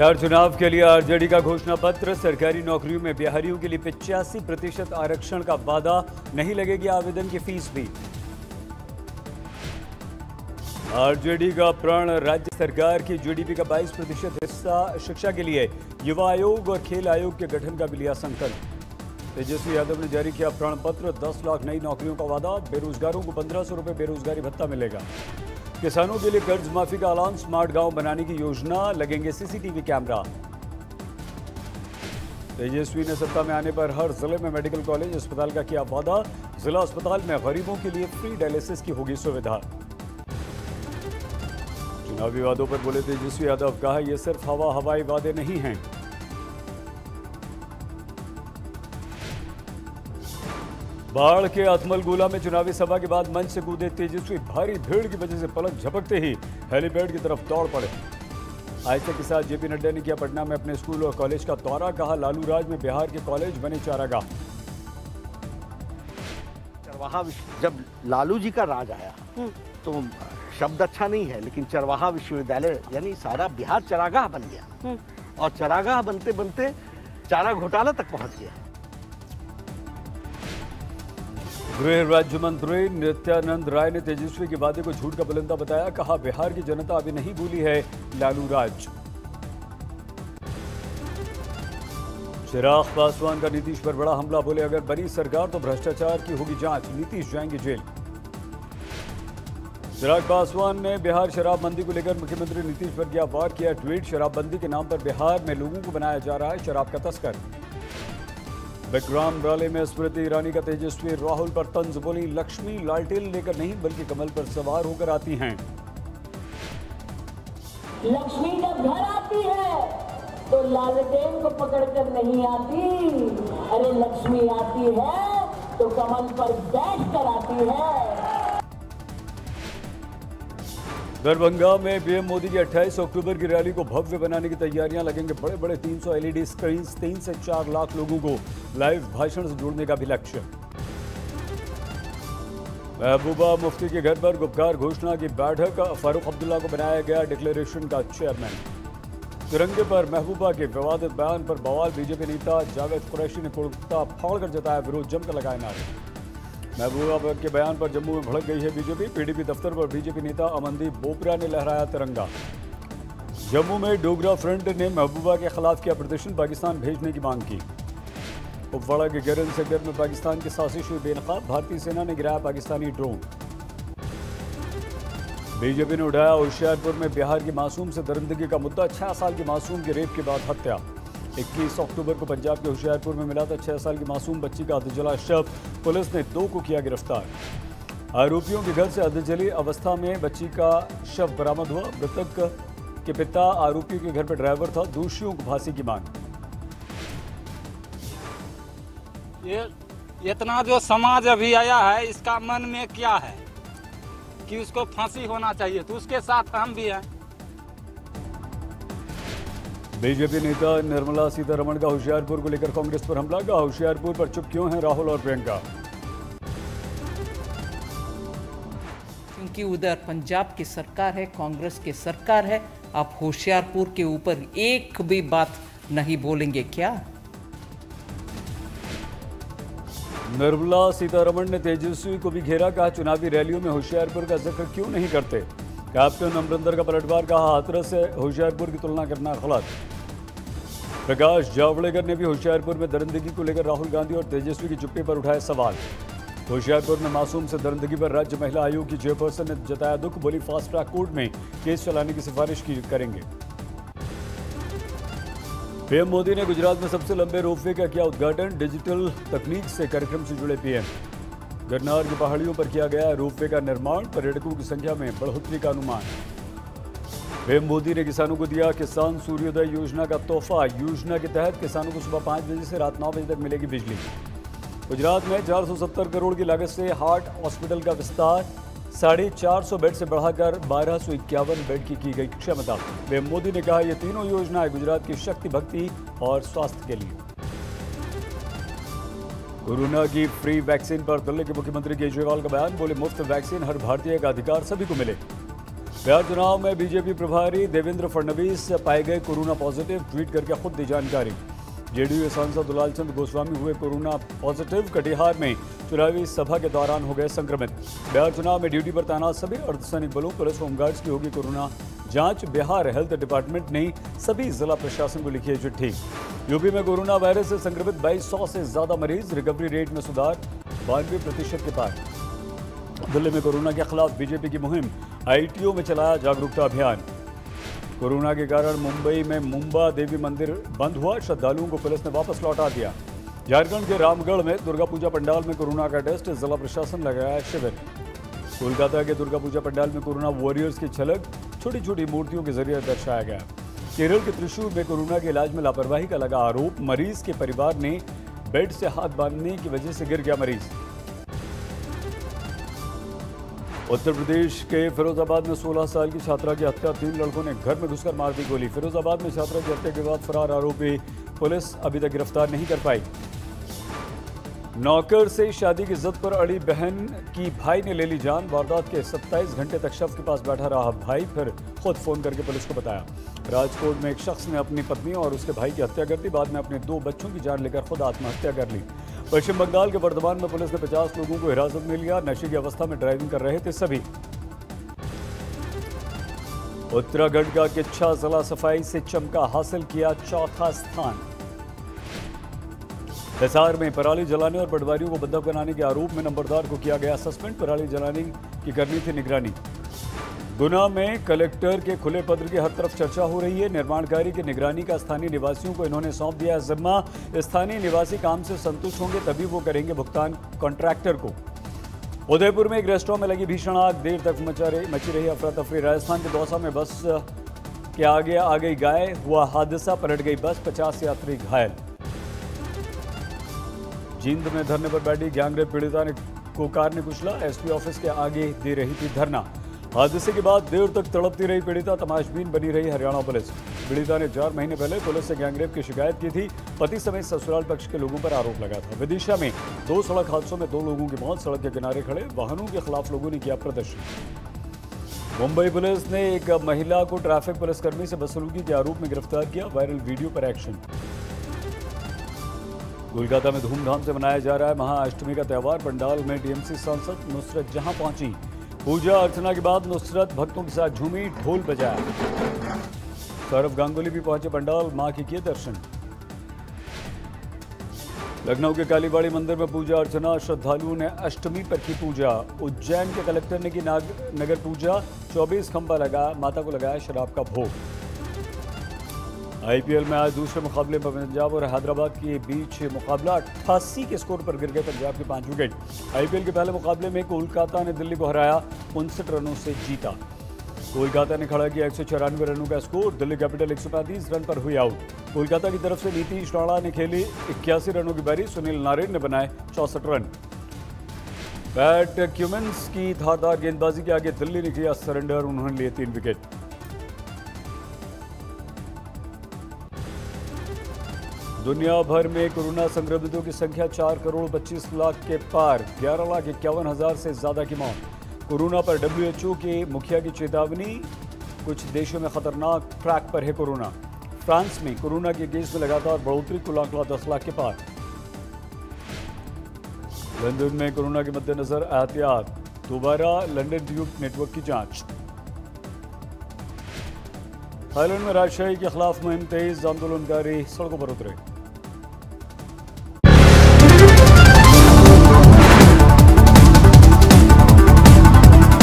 बिहार चुनाव के लिए आरजेडी का घोषणा पत्र। सरकारी नौकरियों में बिहारियों के लिए 85% आरक्षण का वादा, नहीं लगेगी आवेदन की फीस भी। आरजेडी का प्रण, राज्य सरकार की जीडीपी का 22% हिस्सा शिक्षा के लिए। युवा आयोग और खेल आयोग के गठन का भी लिया संकल्प। तेजस्वी यादव ने जारी किया प्रण पत्र। 10 लाख नई नौकरियों का वादा। बेरोजगारों को 1500 रुपये बेरोजगारी भत्ता मिलेगा। किसानों के लिए कर्ज माफी का ऐलान। स्मार्ट गांव बनाने की योजना, लगेंगे सीसीटीवी कैमरा। तेजस्वी ने सत्ता में आने पर हर जिले में मेडिकल कॉलेज अस्पताल का किया वादा। जिला अस्पताल में गरीबों के लिए फ्री डायलिसिस की होगी सुविधा। चुनावी वादों पर बोले तेजस्वी यादव, कहा यह सिर्फ हवाई वादे नहीं हैं। बाढ़ के अथमलगोला में चुनावी सभा के बाद मंच से कूदे तेजस्वी। भारी भीड़ की वजह से पलक झपकते ही हेलीपैड की तरफ दौड़ पड़े। आयशा के साथ जेपी नड्डा ने किया पटना में अपने स्कूल और कॉलेज का दौरा। कहा लालू राज में बिहार के कॉलेज बने चारागाह। चरवाहा, जब लालू जी का राज आया तो शब्द अच्छा नहीं है, लेकिन चरवाहा विश्वविद्यालय यानी सारा बिहार चरागाह बन गया और चरागाह बनते बनते चारा घोटाला तक पहुंच गया। गृह राज्य मंत्री नित्यानंद राय ने तेजस्वी के वादे को झूठ का बुलंदा बताया। कहा बिहार की जनता अभी नहीं भूली है लालू राज। चिराग पासवान का नीतीश पर बड़ा हमला। बोले अगर बनी सरकार तो भ्रष्टाचार की होगी जांच, नीतीश जाएंगे जेल। चिराग पासवान ने बिहार शराबबंदी को लेकर मुख्यमंत्री नीतीश पर किया वार। किया ट्वीट, शराबबंदी के नाम पर बिहार में लोगों को बनाया जा रहा है शराब का तस्कर। विक्रम रैली में स्मृति ईरानी का तेजस्वी राहुल पर तंज। बोली लक्ष्मी लालटेन लेकर नहीं बल्कि कमल पर सवार होकर आती हैं। लक्ष्मी जब घर आती है तो लालटेन को पकड़कर नहीं आती। अरे लक्ष्मी आती है तो कमल पर बैठ कर आती है। दरभंगा में पीएम मोदी की 28 अक्टूबर की रैली को भव्य बनाने की तैयारियां। लगेंगे बड़े बड़े 300 एलईडी स्क्रीन। 3 से 4 लाख लोगों को लाइव भाषण से जोड़ने का भी लक्ष्य। महबूबा मुफ्ती के घर पर गुप्कार घोषणा की बैठक। फारूक अब्दुल्ला को बनाया गया डिक्लेरेशन का चेयरमैन। तिरंगे पर महबूबा के विवादित बयान पर बवाल। बीजेपी नेता जावेद कुरैशी ने कुर्ता फाड़कर जताया विरोध। जमकर लगाए नारे। महबूबा के बयान पर जम्मू में भड़क गई है बीजेपी। पीडीपी दफ्तर पर बीजेपी नेता अमनदीप बोपरा ने लहराया तिरंगा। जम्मू में डोगरा फ्रंट ने महबूबा के खिलाफ किया प्रदर्शन। पाकिस्तान भेजने की मांग की। कुपवाड़ा के गिरन सेक्टर में पाकिस्तान की साजिश हुई बेनकाब। भारतीय सेना ने गिराया पाकिस्तानी ड्रोन। बीजेपी ने उठाया होशियारपुर में बिहार की मासूम से दरिंदगी का मुद्दा। 6 साल की मासूम की रेप के बाद हत्या। 21 अक्टूबर को पंजाब के होशियारपुर में मिला था 6 साल की मासूम बच्ची का अधजला शव। पुलिस ने 2 को किया गिरफ्तार। आरोपियों के घर से अधजली अवस्था में बच्ची का शव बरामद हुआ। मृतक के पिता आरोपियों के घर पर ड्राइवर था। दोषियों को फांसी की मांग। ये इतना जो समाज अभी आया है, इसका मन में क्या है कि उसको फांसी होना चाहिए, तो उसके साथ हम भी हैं। बीजेपी नेता निर्मला सीतारमण का होशियारपुर को लेकर कांग्रेस पर हमला। का होशियारपुर पर चुप क्यों हैं राहुल और प्रियंका। क्योंकि उधर पंजाब की सरकार है, कांग्रेस की सरकार है। आप होशियारपुर के ऊपर एक भी बात नहीं बोलेंगे क्या। निर्मला सीतारमण ने तेजस्वी को भी घेरा। कहा चुनावी रैलियों में होशियारपुर का जिक्र क्यों नहीं करते। कैप्टन अमरिंदर का पलटवार। कहा हाथरस से होशियारपुर की तुलना करना गलत। प्रकाश जावड़ेकर ने भी होशियारपुर में दरिंदगी को लेकर राहुल गांधी और तेजस्वी की चुप्पी पर उठाए सवाल। होशियारपुर में मासूम से दरिंदगी पर राज्य महिला आयोग की चेयरपर्सन ने जताया दुख। बोली फास्ट ट्रैक कोर्ट में केस चलाने की सिफारिश करेंगे। पीएम मोदी ने गुजरात में सबसे लंबे रोपवे का किया उद्घाटन। डिजिटल तकनीक से कार्यक्रम से जुड़े पीएम। गिरनार की पहाड़ियों पर किया गया रोपवे का निर्माण। पर्यटकों की संख्या में बढ़ोतरी का अनुमान। पीएम मोदी ने किसानों को दिया किसान सूर्योदय योजना का तोहफा। योजना के तहत किसानों को सुबह 5 बजे से रात 9 बजे तक मिलेगी बिजली। गुजरात में 470 करोड़ की लागत से हार्ट हॉस्पिटल का विस्तार। 450 बेड से बढ़ाकर 1251 बेड की गई क्षमता। पीएम मोदी ने कहा ये तीनों योजनाएं गुजरात की शक्ति, भक्ति और स्वास्थ्य के लिए। कोरोना की फ्री वैक्सीन पर दिल्ली के मुख्यमंत्री केजरीवाल का बयान। बोले मुफ्त वैक्सीन हर भारतीय का अधिकार, सभी को मिले। बिहार चुनाव में बीजेपी प्रभारी देवेंद्र फडणवीस पाए गए कोरोना पॉजिटिव, ट्वीट करके खुद दी जानकारी। जेडीयू सांसद दुलाल चंद गोस्वामी हुए कोरोना पॉजिटिव, कटिहार में चुनावी सभा के दौरान हो गए संक्रमित। बिहार चुनाव में ड्यूटी पर तैनात सभी अर्धसैनिक बलों, पुलिस, होमगार्ड्स की होगी कोरोना जांच। बिहार हेल्थ डिपार्टमेंट ने सभी जिला प्रशासन को लिखी है चिट्ठी। यूपी में कोरोना वायरस से संक्रमित 2200 से ज्यादा मरीज, रिकवरी रेट में सुधार 92% के पार। दिल्ली में कोरोना के खिलाफ बीजेपी की मुहिम, आईटीओ में चलाया जागरूकता अभियान। कोरोना के कारण मुंबई में मुंबा देवी मंदिर बंद हुआ, श्रद्धालुओं को पुलिस ने वापस लौटा दिया। झारखंड के रामगढ़ में दुर्गा पूजा पंडाल में कोरोना का टेस्ट, जिला प्रशासन लगाया शिविर। कोलकाता के दुर्गा पूजा पंडाल में कोरोना वॉरियर्स की झलक छोटी छोटी मूर्तियों के जरिए दर्शाया गया। केरल के त्रिशूर में कोरोना के इलाज में लापरवाही का लगा आरोप, मरीज के परिवार ने बेड से हाथ बांधने की वजह से गिर गया मरीज। उत्तर प्रदेश के फिरोजाबाद में 16 साल की छात्रा की हत्या, 3 लड़कों ने घर में घुसकर मार दी गोली। फिरोजाबाद में छात्रा की हत्या के बाद फरार आरोपी पुलिस अभी तक गिरफ्तार नहीं कर पाई। नौकर से शादी की जिद पर अड़ी बहन की भाई ने ले ली जान, वारदात के 27 घंटे तक शव के पास बैठा रहा भाई, फिर खुद फोन करके पुलिस को बताया। राजकोट में एक शख्स ने अपनी पत्नी और उसके भाई की हत्या कर दी, बाद में अपने 2 बच्चों की जान लेकर खुद आत्महत्या कर ली। पश्चिम बंगाल के वर्धमान में पुलिस ने 50 लोगों को हिरासत में लिया, नशे की अवस्था में ड्राइविंग कर रहे थे सभी। उत्तराखंड का किच्छा जिला सफाई से चमका, हासिल किया 4था स्थान। हिसार में पराली जलाने और पटवारियों को बंधक बनाने के आरोप में नंबरदार को किया गया सस्पेंड, पराली जलाने की करनी थी निगरानी। गुना में कलेक्टर के खुले पत्र की हर तरफ चर्चा हो रही है, निर्माण कार्य की निगरानी का स्थानीय निवासियों को इन्होंने सौंप दिया है जिम्मा। स्थानीय निवासी काम से संतुष्ट होंगे तभी वो करेंगे भुगतान कॉन्ट्रैक्टर को। उदयपुर में एक रेस्टोरेंट में लगी भीषण आग, देर तक मची रही अफरा तफरी। राजस्थान के दौसा में बस के आगे आ गई गाय, हुआ हादसा, पलट गई बस, 50 यात्री घायल। जींद में धरने पर बैठी गैंगरेप पीड़िता को कार ने कुचला, एसपी ऑफिस के आगे दे रही थी धरना। हादसे के बाद देर तक तड़पती रही पीड़िता, तमाशबीन बनी रही हरियाणा पुलिस। पीड़िता ने 4 महीने पहले पुलिस से गैंगरेप की शिकायत की थी, पति समेत ससुराल पक्ष के लोगों पर आरोप लगा था। विदिशा में 2 सड़क हादसों में 2 लोगों की मौत, सड़क के किनारे खड़े वाहनों के खिलाफ लोगों ने किया प्रदर्शन। मुंबई पुलिस ने एक महिला को ट्रैफिक पुलिसकर्मी से बदसलूकी के आरोप में गिरफ्तार किया, वायरल वीडियो पर एक्शन। कोलकाता में धूमधाम से मनाया जा रहा है महाअष्टमी का त्यौहार, पंडाल में टीएमसी सांसद नुसरत जहां पहुंची। पूजा अर्चना के बाद नुसरत भक्तों के साथ झूमी, ढोल बजाया। सौरभ गांगुली भी पहुंचे पंडाल, मां के किए दर्शन। लखनऊ के कालीबाड़ी मंदिर में पूजा अर्चना, श्रद्धालुओं ने अष्टमी पर की पूजा। उज्जैन के कलेक्टर ने की नगर पूजा, 24 खंबा लगा, माता को लगाया शराब का भोग। आईपीएल में आज दूसरे मुकाबले में पंजाब और हैदराबाद के बीच मुकाबला, 88 के स्कोर पर गिर गए पंजाब के 5 विकेट। आईपीएल के पहले मुकाबले में कोलकाता ने दिल्ली को हराया, 59 रनों से जीता। कोलकाता ने खड़ा किया 194 रनों का स्कोर, दिल्ली कैपिटल 135 रन पर हुई आउट। कोलकाता की तरफ से नीतीश राणा ने खेली 81 रनों की पारी, सुनील नारायण ने बनाए 64 रन। पैट क्यूमिंस की धारदार गेंदबाजी के आगे दिल्ली ने किया सरेंडर, उन्होंने लिए 3 विकेट। दुनिया भर में कोरोना संक्रमितों की संख्या 4 करोड़ 25 लाख के पार, 11,51,000 से ज्यादा की मौत। कोरोना पर WHO के मुखिया की चेतावनी, कुछ देशों में खतरनाक ट्रैक पर है कोरोना। फ्रांस में कोरोना के केस में लगातार बढ़ोतरी, कुल आंकड़ा 10 लाख के पार। लंदन में कोरोना के मद्देनजर एहतियात, दोबारा लंदन ट्यूब नेटवर्क की जांच। थाईलैंड में राजशाही के खिलाफ मुहिम तेज, आंदोलनकारी सड़कों पर उतरे।